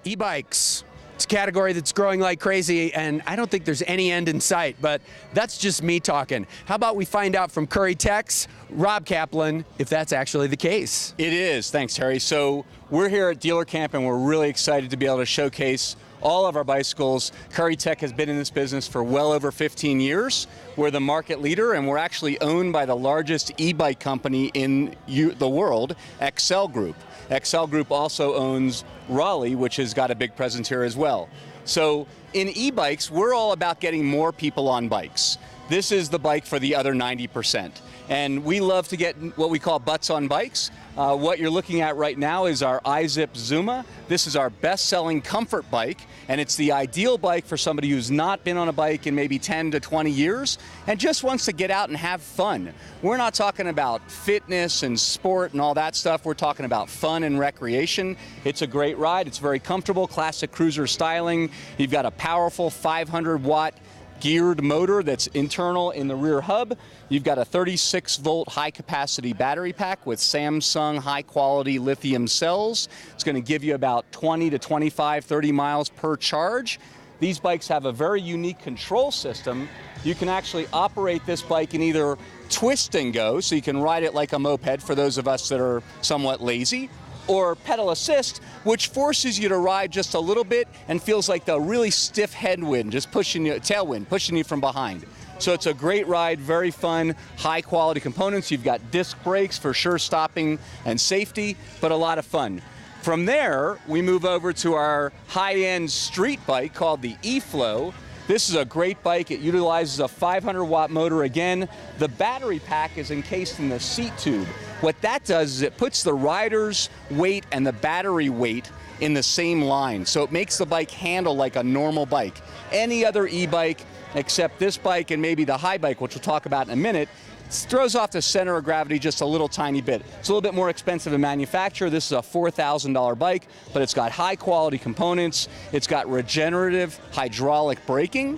E-bikes. It's a category that's growing like crazy, and I don't think there's any end in sight, but that's just me talking. How about we find out from Currie Tech's Rob Kaplan if that's actually the case? It is, thanks Terry. So we're here at Dealer Camp and we're really excited to be able to showcase all of our bicycles. Currie Tech has been in this business for well over 15 years. We're the market leader and we're actually owned by the largest e-bike company in the world, XL Group. XL Group also owns Raleigh, which has got a big presence here as well. So in e-bikes, we're all about getting more people on bikes. This is the bike for the other 90%. And we love to get what we call butts on bikes. What you're looking at right now is our iZip Zuma. This is our best-selling comfort bike, and it's the ideal bike for somebody who's not been on a bike in maybe 10 to 20 years and just wants to get out and have fun. We're not talking about fitness and sport and all that stuff. We're talking about fun and recreation. It's a great ride. It's very comfortable, classic cruiser styling. You've got a powerful 500-watt geared motor that's internal in the rear hub. You've got a 36-volt high-capacity battery pack with Samsung high-quality lithium cells. It's going to give you about 20 to 25, 30 miles per charge. These bikes have a very unique control system. You can actually operate this bike in either twist and go, so you can ride it like a moped for those of us that are somewhat lazy, or pedal assist, which forces you to ride just a little bit and feels like the really stiff headwind, just pushing you, tailwind, pushing you from behind. So it's a great ride, very fun, high quality components. You've got disc brakes for sure stopping and safety, but a lot of fun. From there, we move over to our high-end street bike called the eFlow. This is a great bike. It utilizes a 500-watt motor again. The battery pack is encased in the seat tube. What that does is it puts the rider's weight and the battery weight in the same line. So it makes the bike handle like a normal bike. Any other e-bike except this bike and maybe the high bike, which we'll talk about in a minute, throws off the center of gravity just a little tiny bit. It's a little bit more expensive to manufacture. This is a $4,000 bike, but it's got high quality components. It's got regenerative hydraulic braking.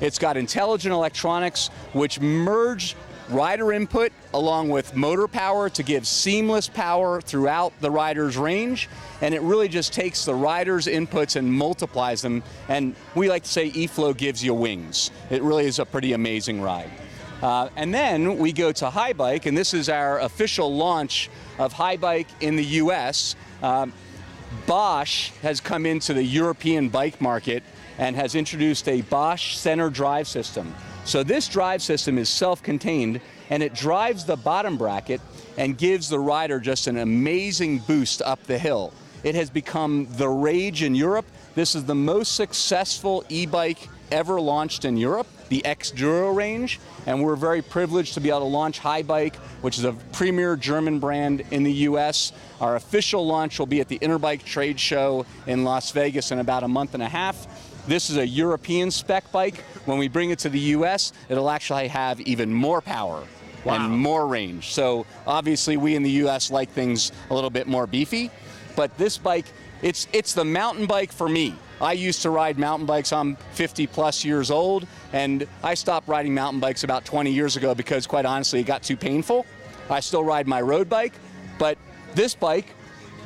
It's got intelligent electronics, which merge rider input along with motor power to give seamless power throughout the rider's range. And it really just takes the rider's inputs and multiplies them. And we like to say eFlow gives you wings. It really is a pretty amazing ride. And then we go to High Bike, and this is our official launch of High Bike in the US. Bosch has come into the European bike market and has introduced a Bosch center drive system. So this drive system is self-contained, and it drives the bottom bracket and gives the rider just an amazing boost up the hill. It has become the rage in Europe. This is the most successful e-bike ever launched in Europe, the X-Duro range, and we're very privileged to be able to launch High Bike, which is a premier German brand in the US. Our official launch will be at the Interbike Trade Show in Las Vegas in about a month and a half. This is a European spec bike. When we bring it to the US, it'll actually have even more power and more range. So obviously we in the US like things a little bit more beefy, but this bike, it's the mountain bike for me. I used to ride mountain bikes. I'm 50 plus years old, and I stopped riding mountain bikes about 20 years ago because quite honestly it got too painful. I still ride my road bike, but this bike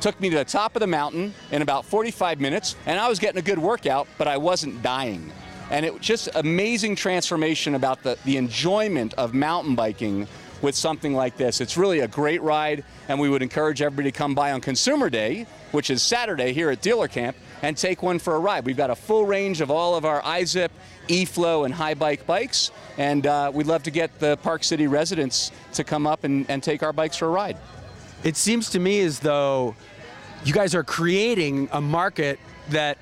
took me to the top of the mountain in about 45 minutes, and I was getting a good workout, but I wasn't dying. And it was just amazing transformation about the enjoyment of mountain biking with something like this. It's really a great ride, and we would encourage everybody to come by on Consumer Day, which is Saturday here at Dealer Camp, and take one for a ride. We've got a full range of all of our iZip, eFlow, and High Bike bikes, and we'd love to get the Park City residents to come up and take our bikes for a ride. It seems to me as though you guys are creating a market that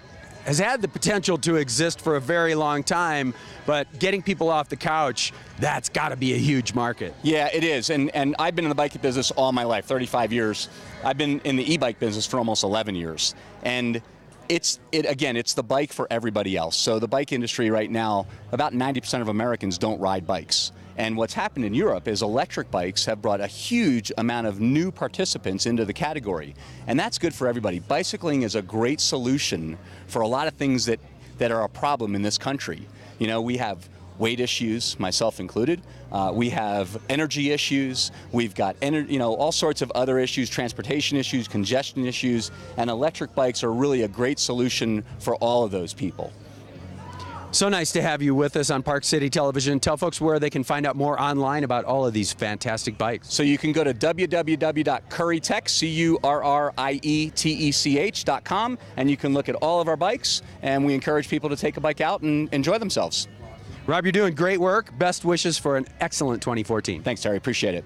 has had the potential to exist for a very long time, but getting people off the couch, that's got to be a huge market. Yeah, it is, and I've been in the bike business all my life, 35 years. I've been in the e-bike business for almost 11 years, and it's the bike for everybody else. So the bike industry right now, about 90% of Americans don't ride bikes. And what's happened in Europe is electric bikes have brought a huge amount of new participants into the category. And that's good for everybody. Bicycling is a great solution for a lot of things that are a problem in this country. You know, we have weight issues, myself included. We have energy issues. We've got all sorts of other issues, transportation issues, congestion issues, and electric bikes are really a great solution for all of those people. So nice to have you with us on Park City Television. Tell folks where they can find out more online about all of these fantastic bikes. So you can go to www.currietech.com, and you can look at all of our bikes, and we encourage people to take a bike out and enjoy themselves. Rob, you're doing great work. Best wishes for an excellent 2014. Thanks, Terry. Appreciate it.